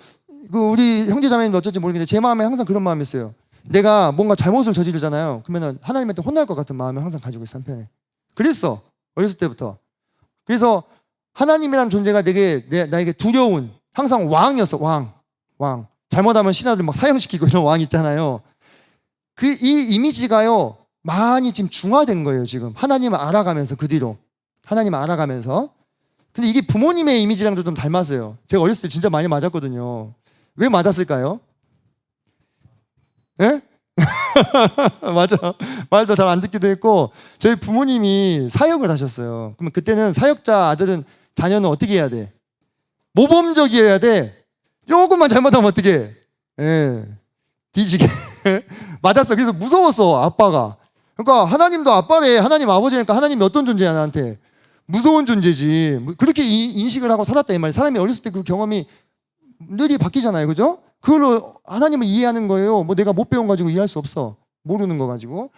그 우리 형제자매님도 어쩔지 모르겠는데 제 마음에 항상 그런 마음이 있어요. 내가 뭔가 잘못을 저지르잖아요. 그러면 하나님한테 혼날 것 같은 마음을 항상 가지고 있어, 한편에. 그랬어, 어렸을 때부터. 그래서 하나님이라는 존재가 나에게 두려운, 항상 왕이었어. 왕. 잘못하면 신하들 막 사형시키고 이런 왕 있잖아요. 이 이미지가요, 많이 지금 중화된 거예요. 지금 하나님을 알아가면서, 그 뒤로 하나님을 알아가면서. 근데 이게 부모님의 이미지랑도 좀 닮았어요. 제가 어렸을 때 진짜 많이 맞았거든요. 왜 맞았을까요? 예? 맞아. 말도 잘 안 듣기도 했고, 저희 부모님이 사역을 하셨어요. 그러면 그때는 사역자 자녀는 어떻게 해야 돼? 모범적이어야 돼. 조금만 잘못하면 어떻게 해? 예. 뒤지게. 맞았어. 그래서 무서웠어, 아빠가. 그러니까 하나님도 아빠래. 하나님 아버지니까 하나님이 어떤 존재야, 나한테? 무서운 존재지. 그렇게 인식을 하고 살았다, 이 말이야. 사람이 어렸을 때 그 경험이 늘이 바뀌잖아요. 그죠? 그걸로 하나님을 이해하는 거예요. 뭐 내가 못 배운 가지고 이해할 수 없어. 모르는 거 가지고.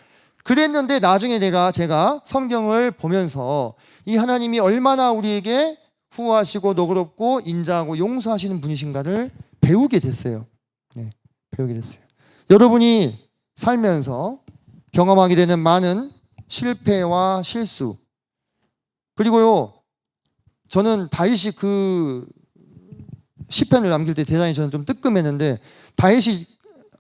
그랬는데 나중에 제가 성경을 보면서 이 하나님이 얼마나 우리에게 후하시고 너그럽고 인자하고 용서하시는 분이신가를 배우게 됐어요. 네, 배우게 됐어요. 여러분이 살면서 경험하게 되는 많은 실패와 실수, 그리고요, 저는 다윗이 그 시편을 남길 때 대단히 저는 좀 뜨끔했는데, 다윗이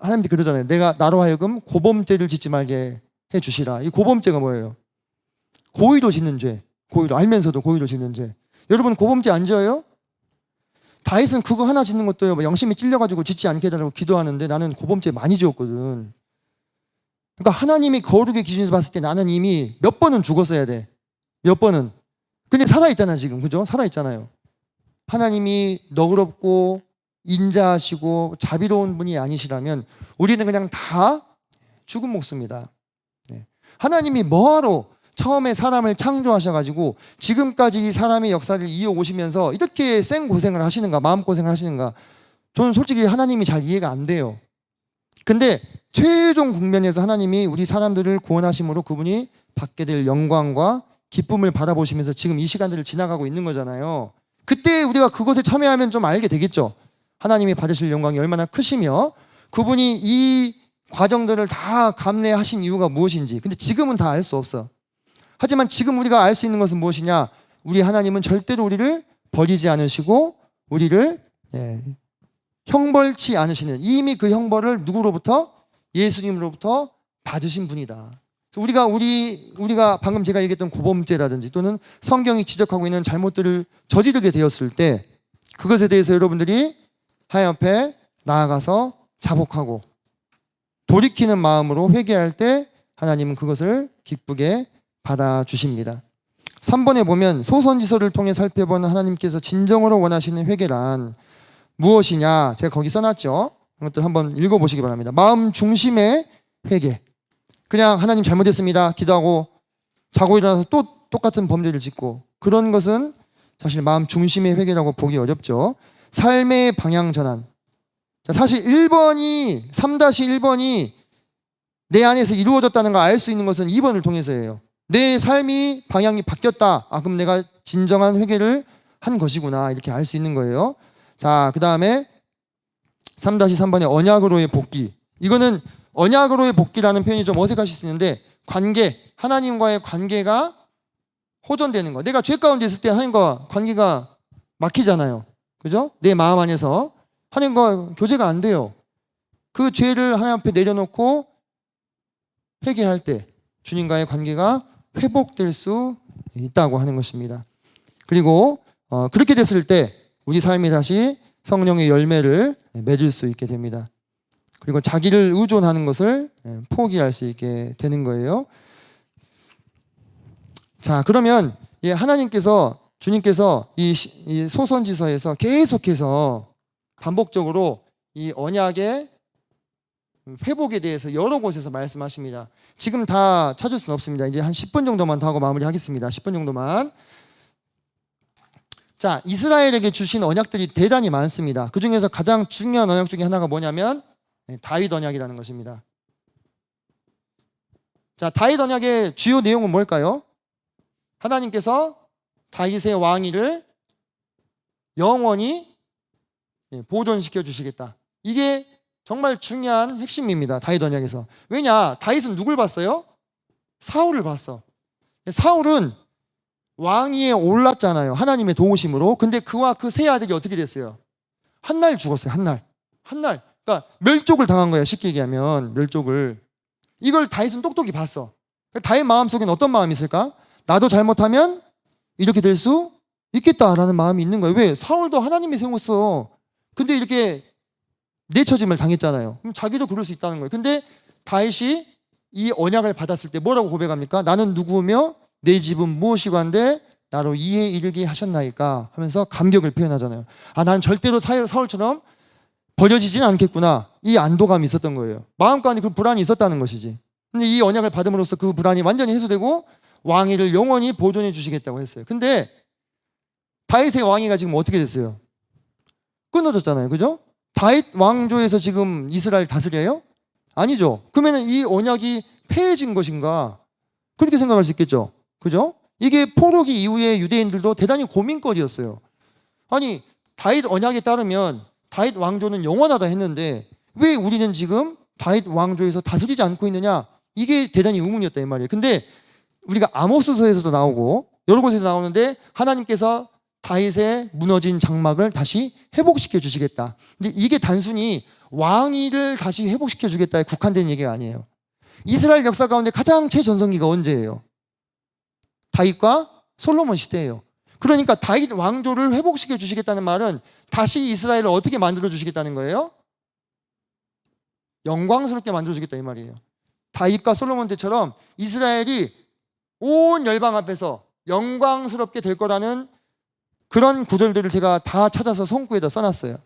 하나님한테 그러잖아요. 내가 나로 하여금 고범죄를 짓지 말게 해주시라. 이 고범죄가 뭐예요? 고의로 짓는 죄. 고의로, 알면서도 고의로 짓는 죄. 여러분 고범죄 안 지어요? 다윗은 그거 하나 짓는 것도요, 뭐 영심이 찔려가지고 짓지 않게 해달라고 기도하는데, 나는 고범죄 많이 지었거든. 그러니까 하나님이 거룩의 기준에서 봤을 때 나는 이미 몇 번은 죽었어야 돼. 몇 번은. 근데 살아있잖아 지금. 그죠? 살아있잖아요. 하나님이 너그럽고 인자하시고 자비로운 분이 아니시라면 우리는 그냥 다 죽은 목숨이다. 네. 하나님이 뭐하러 처음에 사람을 창조하셔가지고 지금까지 이 사람의 역사를 이어오시면서 이렇게 생고생을 하시는가, 마음고생을 하시는가, 저는 솔직히 하나님이 잘 이해가 안 돼요. 근데 최종 국면에서 하나님이 우리 사람들을 구원하심으로 그분이 받게 될 영광과 기쁨을 바라보시면서 지금 이 시간들을 지나가고 있는 거잖아요. 그때 우리가 그것에 참여하면 좀 알게 되겠죠. 하나님이 받으실 영광이 얼마나 크시며 그분이 이 과정들을 다 감내하신 이유가 무엇인지. 근데 지금은 다 알 수 없어. 하지만 지금 우리가 알 수 있는 것은 무엇이냐? 우리 하나님은 절대로 우리를 버리지 않으시고 우리를 형벌치 않으시는, 이미 그 형벌을 누구로부터? 예수님으로부터 받으신 분이다. 우리가 방금 제가 얘기했던 고범죄라든지 또는 성경이 지적하고 있는 잘못들을 저지르게 되었을 때 그것에 대해서 여러분들이 하나님 앞에 나아가서 자복하고 돌이키는 마음으로 회개할 때 하나님은 그것을 기쁘게 받아주십니다. 3번에 보면 소선지서를 통해 살펴본 하나님께서 진정으로 원하시는 회개란 무엇이냐? 제가 거기 써놨죠. 그것도 한번 읽어보시기 바랍니다. 마음 중심의 회개. 그냥 하나님 잘못했습니다 기도하고 자고 일어나서 또 똑같은 범죄를 짓고, 그런 것은 사실 마음 중심의 회개라고 보기 어렵죠. 삶의 방향 전환. 사실 1번이 3-1번이 내 안에서 이루어졌다는 걸 알 수 있는 것은 2번을 통해서예요. 내 삶이 방향이 바뀌었다. 그럼 내가 진정한 회개를 한 것이구나. 이렇게 알 수 있는 거예요. 자, 그 다음에 3-3번의 언약으로의 복귀. 이거는 언약으로의 복귀라는 표현이 좀 어색하실 수 있는데 관계, 하나님과의 관계가 호전되는 거. 내가 죄 가운데 있을 때 하나님과 관계가 막히잖아요. 그죠? 내 마음 안에서 하나님과 교제가 안 돼요. 그 죄를 하나님 앞에 내려놓고 회개할 때 주님과의 관계가 회복될 수 있다고 하는 것입니다. 그리고 그렇게 됐을 때 우리 삶이 다시 성령의 열매를 맺을 수 있게 됩니다. 그리고 자기를 의존하는 것을 포기할 수 있게 되는 거예요. 자, 그러면 주님께서 이 소선지서에서 계속해서 반복적으로 이 언약의 회복에 대해서 여러 곳에서 말씀하십니다. 지금 다 찾을 수는 없습니다. 이제 한 10분 정도만 더 하고 마무리하겠습니다. 10분 정도만. 자, 이스라엘에게 주신 언약들이 대단히 많습니다. 그 중에서 가장 중요한 언약 중에 하나가 뭐냐면 다윗 언약이라는 것입니다. 자, 다윗 언약의 주요 내용은 뭘까요? 하나님께서 다윗의 왕위를 영원히 보존시켜 주시겠다. 이게 정말 중요한 핵심입니다. 다윗 언약에서. 왜냐? 다윗은 누굴 봤어요? 사울을 봤어. 사울은 왕위에 올랐잖아요. 하나님의 도우심으로. 근데 그와 그 세 아들이 어떻게 됐어요? 한 날 죽었어요. 한 날. 그러니까 멸족을 당한 거야. 쉽게 얘기하면 멸족을. 이걸 다윗은 똑똑히 봤어. 다윗 마음속에는 어떤 마음이 있을까? 나도 잘못하면 이렇게 될 수 있겠다라는 마음이 있는 거예요. 왜? 사울도 하나님이 세웠어. 근데 이렇게 내처짐을 당했잖아요. 그럼 자기도 그럴 수 있다는 거예요. 근데 다윗이 이 언약을 받았을 때 뭐라고 고백합니까? 나는 누구며 내 집은 무엇이관데 나로 이에 이르게 하셨나이까 하면서 감격을 표현하잖아요. 난 절대로 사울처럼 버려지진 않겠구나. 이 안도감이 있었던 거예요. 마음가운데 그 불안이 있었다는 것이지. 근데 이 언약을 받음으로써 그 불안이 완전히 해소되고 왕위를 영원히 보존해 주시겠다고 했어요. 근데 다윗의 왕위가 지금 어떻게 됐어요? 끊어졌잖아요. 그죠? 다윗 왕조에서 지금 이스라엘 다스려요? 아니죠. 그러면 이 언약이 폐해진 것인가? 그렇게 생각할 수 있겠죠. 그죠? 이게 포로기 이후에 유대인들도 대단히 고민거리였어요. 아니, 다윗 언약에 따르면 다윗 왕조는 영원하다 했는데 왜 우리는 지금 다윗 왕조에서 다스리지 않고 있느냐? 이게 대단히 의문이었다 이 말이에요. 근데 우리가 아모스서에서도 나오고 여러 곳에서 나오는데 하나님께서 다윗의 무너진 장막을 다시 회복시켜 주시겠다. 근데 이게 단순히 왕위를 다시 회복시켜 주겠다에 국한된 얘기가 아니에요. 이스라엘 역사 가운데 가장 최전성기가 언제예요? 다윗과 솔로몬 시대예요. 그러니까 다윗 왕조를 회복시켜 주시겠다는 말은 다시 이스라엘을 어떻게 만들어 주시겠다는 거예요? 영광스럽게 만들어 주겠다 이 말이에요. 다윗과 솔로몬 때처럼 이스라엘이 온 열방 앞에서 영광스럽게 될 거라는 그런 구절들을 제가 다 찾아서 성구에다 써놨어요.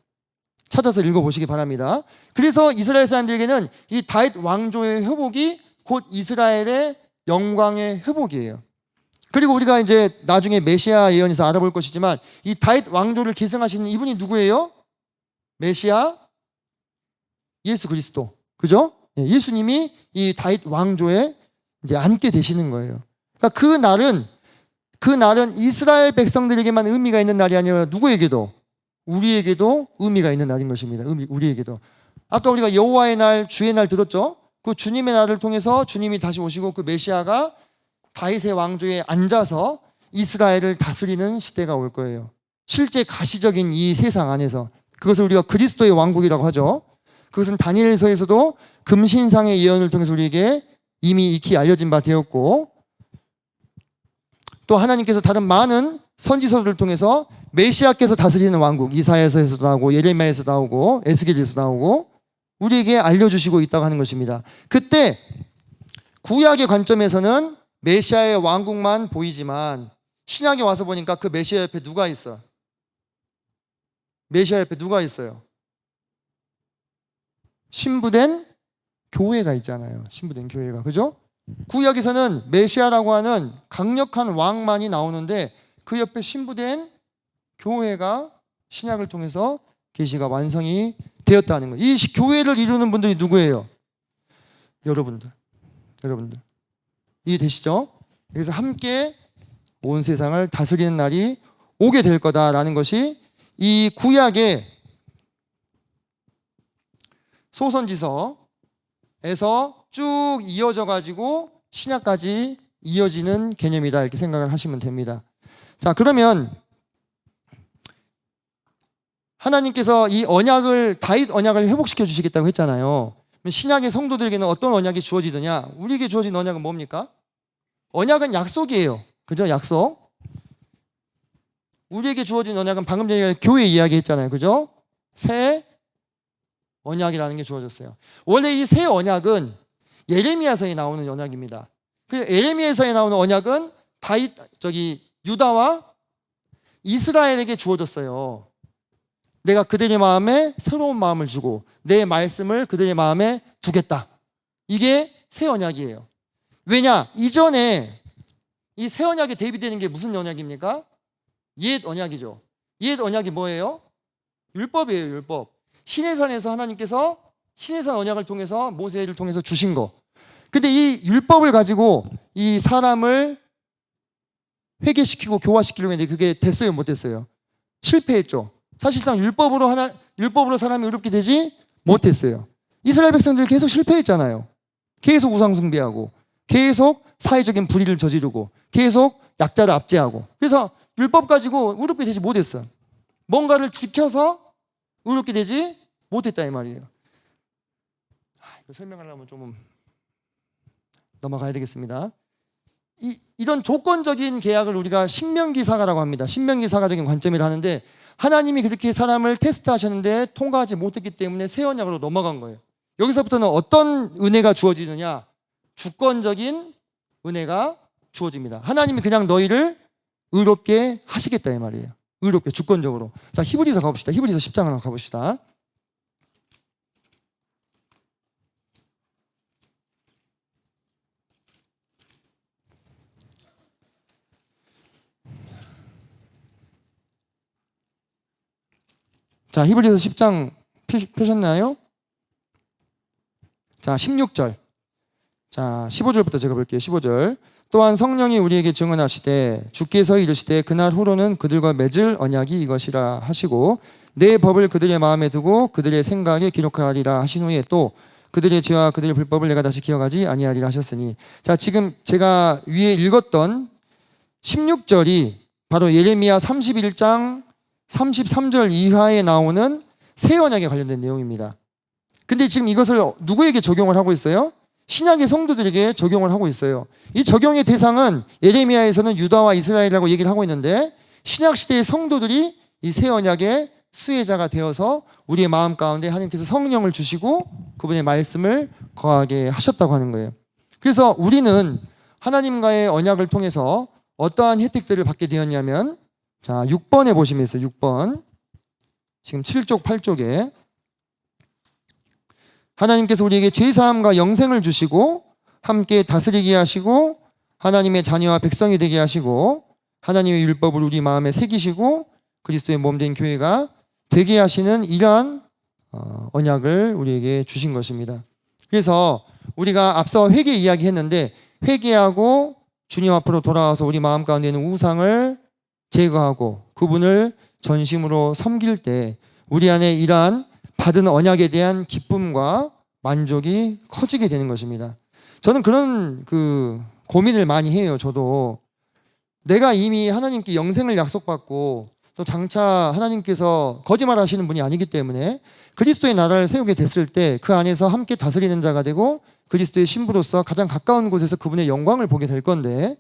찾아서 읽어보시기 바랍니다. 그래서 이스라엘 사람들에게는 이 다윗 왕조의 회복이 곧 이스라엘의 영광의 회복이에요. 그리고 우리가 이제 나중에 메시아 예언에서 알아볼 것이지만 이 다윗 왕조를 계승하시는 이분이 누구예요? 메시아 예수 그리스도. 그죠? 예, 예수님이 이 다윗 왕조에 이제 앉게 되시는 거예요. 그러니까 그 날은 이스라엘 백성들에게만 의미가 있는 날이 아니라 누구에게도, 우리에게도 의미가 있는 날인 것입니다. 우리에게도. 아까 우리가 여호와의 날, 주의 날 들었죠? 그 주님의 날을 통해서 주님이 다시 오시고 그 메시아가 다윗의 왕조에 앉아서 이스라엘을 다스리는 시대가 올 거예요. 실제 가시적인 이 세상 안에서. 그것을 우리가 그리스도의 왕국이라고 하죠. 그것은 다니엘서에서도 금신상의 예언을 통해서 우리에게 이미 익히 알려진 바 되었고, 또 하나님께서 다른 많은 선지서들을 통해서 메시아께서 다스리는 왕국, 이사야서에서도 나오고 예레미야에서도 나오고 에스겔에서도 나오고 우리에게 알려주시고 있다고 하는 것입니다. 그때 구약의 관점에서는 메시아의 왕국만 보이지만 신약에 와서 보니까 그 메시아 옆에 누가 있어? 메시아 옆에 누가 있어요? 신부된 교회가 있잖아요. 신부된 교회가. 그죠? 구약에서는 메시아라고 하는 강력한 왕만이 나오는데 그 옆에 신부된 교회가 신약을 통해서 계시가 완성이 되었다는 거예요. 이 교회를 이루는 분들이 누구예요? 여러분들. 이해되시죠? 그래서 함께 온 세상을 다스리는 날이 오게 될 거다라는 것이 이 구약의 소선지서에서 쭉 이어져 가지고 신약까지 이어지는 개념이다 이렇게 생각을 하시면 됩니다. 자, 그러면 하나님께서 이 언약을, 다윗 언약을 회복시켜 주시겠다고 했잖아요. 신약의 성도들에게는 어떤 언약이 주어지느냐? 우리에게 주어진 언약은 뭡니까? 언약은 약속이에요. 그죠? 약속. 우리에게 주어진 언약은 방금 전에 교회 이야기 했잖아요. 그죠? 새 언약이라는 게 주어졌어요. 원래 이 새 언약은 예레미야서에 나오는 언약입니다. 그 예레미야서에 나오는 언약은 유다와 이스라엘에게 주어졌어요. 내가 그들의 마음에 새로운 마음을 주고 내 말씀을 그들의 마음에 두겠다. 이게 새 언약이에요. 왜냐? 이전에 이 새 언약에 대비되는 게 무슨 언약입니까? 옛 언약이죠. 옛 언약이 뭐예요? 율법이에요. 율법. 시내산에서 하나님께서 시내산 언약을 통해서 모세를 통해서 주신 거. 근데 이 율법을 가지고 이 사람을 회개시키고 교화시키려고 했는데 그게 됐어요? 못 됐어요? 실패했죠. 사실상 율법으로 사람이 의롭게 되지 못했어요. 이스라엘 백성들이 계속 실패했잖아요. 계속 우상 숭배하고 계속 사회적인 불의를 저지르고 계속 약자를 압제하고, 그래서 율법 가지고 의롭게 되지 못했어요. 뭔가를 지켜서 의롭게 되지 못했다 이 말이에요. 이거 설명하려면 좀 넘어가야 되겠습니다. 이런 조건적인 계약을 우리가 신명기사가라고 합니다. 신명기사가적인 관점이라 하는데, 하나님이 그렇게 사람을 테스트하셨는데 통과하지 못했기 때문에 새 언약으로 넘어간 거예요. 여기서부터는 어떤 은혜가 주어지느냐? 주권적인 은혜가 주어집니다. 하나님이 그냥 너희를 의롭게 하시겠다 이 말이에요. 의롭게, 주권적으로. 자, 히브리서 가봅시다. 히브리서 10장 하나 가봅시다. 자, 히브리서 10장 펴셨나요? 자, 16절. 자, 15절부터 제가 볼게요. 15절. 또한 성령이 우리에게 증언하시되 주께서 이르시되 그날 후로는 그들과 맺을 언약이 이것이라 하시고 내 법을 그들의 마음에 두고 그들의 생각에 기록하리라 하신 후에 또 그들의 죄와 그들의 불법을 내가 다시 기억하지 아니하리라 하셨으니. 자, 지금 제가 위에 읽었던 16절이 바로 예레미야 31장 33절 이하에 나오는 새 언약에 관련된 내용입니다. 근데 지금 이것을 누구에게 적용을 하고 있어요? 신약의 성도들에게 적용을 하고 있어요. 이 적용의 대상은 예레미야에서는 유다와 이스라엘이라고 얘기를 하고 있는데, 신약 시대의 성도들이 이 새 언약의 수혜자가 되어서 우리의 마음 가운데 하나님께서 성령을 주시고 그분의 말씀을 거하게 하셨다고 하는 거예요. 그래서 우리는 하나님과의 언약을 통해서 어떠한 혜택들을 받게 되었냐면, 자, 6번에 보시면 있어요. 6번. 지금 7쪽, 8쪽에 하나님께서 우리에게 죄사함과 영생을 주시고 함께 다스리게 하시고 하나님의 자녀와 백성이 되게 하시고 하나님의 율법을 우리 마음에 새기시고 그리스도의 몸된 교회가 되게 하시는 이러한 언약을 우리에게 주신 것입니다. 그래서 우리가 앞서 회개 이야기했는데 회개하고 주님 앞으로 돌아와서 우리 마음 가운데 있는 우상을 제거하고 그분을 전심으로 섬길 때 우리 안에 이러한 받은 언약에 대한 기쁨과 만족이 커지게 되는 것입니다. 저는 그런 고민을 많이 해요. 저도 내가 이미 하나님께 영생을 약속받고 또 장차 하나님께서 거짓말하시는 분이 아니기 때문에 그리스도의 나라를 세우게 됐을 때 그 안에서 함께 다스리는 자가 되고 그리스도의 신부로서 가장 가까운 곳에서 그분의 영광을 보게 될 건데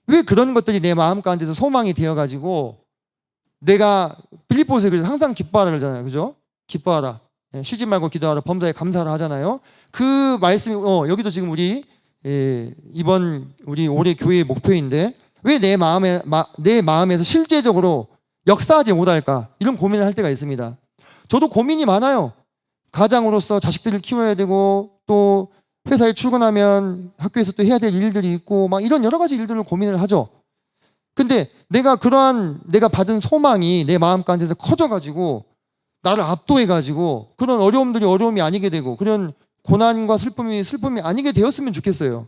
왜 그런 것들이 내 마음 가운데서 소망이 되어가지고 내가 빌립보서에 그래서 항상 기뻐하라 그러잖아요. 그죠? 기뻐하라. 쉬지 말고 기도하라. 범사에 감사를 하잖아요. 그 말씀이 여기도 지금 우리 이번 우리 올해 교회의 목표인데 왜 내 마음에서 실제적으로 역사하지 못할까 이런 고민을 할 때가 있습니다. 저도 고민이 많아요. 가장으로서 자식들을 키워야 되고 또 회사에 출근하면 학교에서 또 해야 될 일들이 있고 막 이런 여러 가지 일들을 고민을 하죠. 근데 내가 받은 소망이 내 마음 가운데서 커져가지고 나를 압도해가지고 그런 어려움이 아니게 되고 그런 고난과 슬픔이 아니게 되었으면 좋겠어요.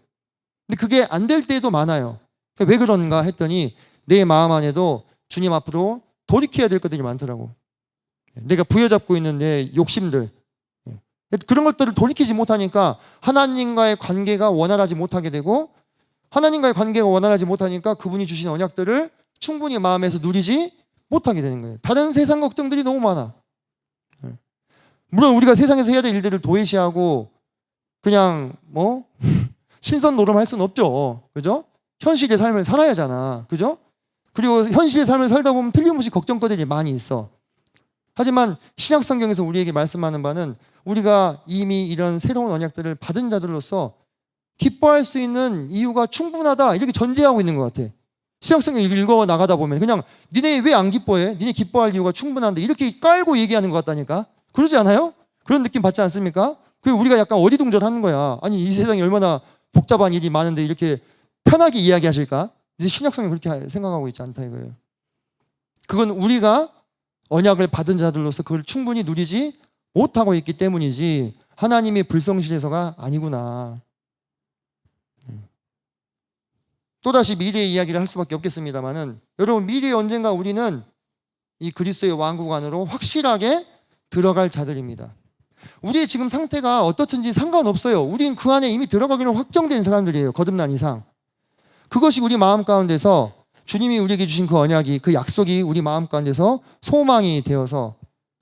근데 그게 안 될 때도 많아요. 왜 그런가 했더니 내 마음 안에도 주님 앞으로 돌이켜야 될 것들이 많더라고. 내가 부여잡고 있는 내 욕심들 그런 것들을 돌이키지 못하니까 하나님과의 관계가 원활하지 못하게 되고 하나님과의 관계가 원활하지 못하니까 그분이 주신 언약들을 충분히 마음에서 누리지 못하게 되는 거예요. 다른 세상 걱정들이 너무 많아. 물론 우리가 세상에서 해야 될 일들을 도외시하고 그냥 신선 노름할 수는 없죠. 그죠? 현실의 삶을 살아야 하잖아. 그죠? 그리고 현실의 삶을 살다 보면 틀림없이 걱정거리들이 많이 있어. 하지만 신약 성경에서 우리에게 말씀하는 바는 우리가 이미 이런 새로운 언약들을 받은 자들로서 기뻐할 수 있는 이유가 충분하다 이렇게 전제하고 있는 것 같아. 신약 성경 읽어 나가다 보면 그냥 니네 왜 안 기뻐해? 니네 기뻐할 이유가 충분한데 이렇게 깔고 얘기하는 것 같다니까. 그러지 않아요? 그런 느낌 받지 않습니까? 그리고 우리가 약간 어리둥절하는 거야. 아니 이 세상에 얼마나 복잡한 일이 많은데 이렇게 편하게 이야기하실까? 이제 신약 성경 그렇게 생각하고 있지 않다 이거예요. 그건 우리가 언약을 받은 자들로서 그걸 충분히 누리지 못하고 있기 때문이지 하나님의 불성실해서가 아니구나. 또다시 미래의 이야기를 할 수밖에 없겠습니다만은 여러분 미래에 언젠가 우리는 이 그리스도의 왕국 안으로 확실하게 들어갈 자들입니다. 우리의 지금 상태가 어떻든지 상관없어요. 우린 그 안에 이미 들어가기로 확정된 사람들이에요. 거듭난 이상. 그것이 우리 마음 가운데서 주님이 우리에게 주신 그 언약이 그 약속이 우리 마음 가운데서 소망이 되어서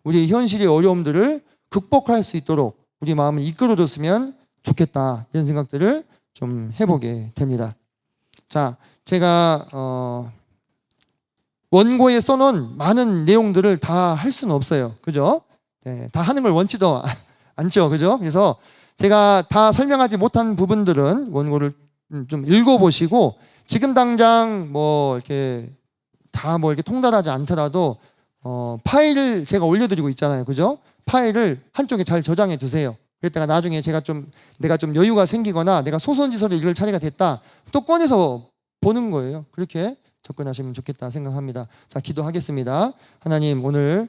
우리의 현실의 어려움들을 극복할 수 있도록 우리 마음을 이끌어줬으면 좋겠다 이런 생각들을 좀 해보게 됩니다. 자, 제가 원고에 써놓은 많은 내용들을 다 할 수는 없어요. 그죠? 네, 다 하는 걸 원치도 않죠. 그죠? 그래서 제가 다 설명하지 못한 부분들은 원고를 좀 읽어보시고 지금 당장 이렇게 다 이렇게 통달하지 않더라도 파일을 제가 올려드리고 있잖아요. 그죠? 파일을 한쪽에 잘 저장해 두세요. 그랬다가 나중에 내가 좀 여유가 생기거나 내가 소선지서를 읽을 차례가 됐다. 또 꺼내서 보는 거예요. 그렇게 접근하시면 좋겠다 생각합니다. 자, 기도하겠습니다. 하나님 오늘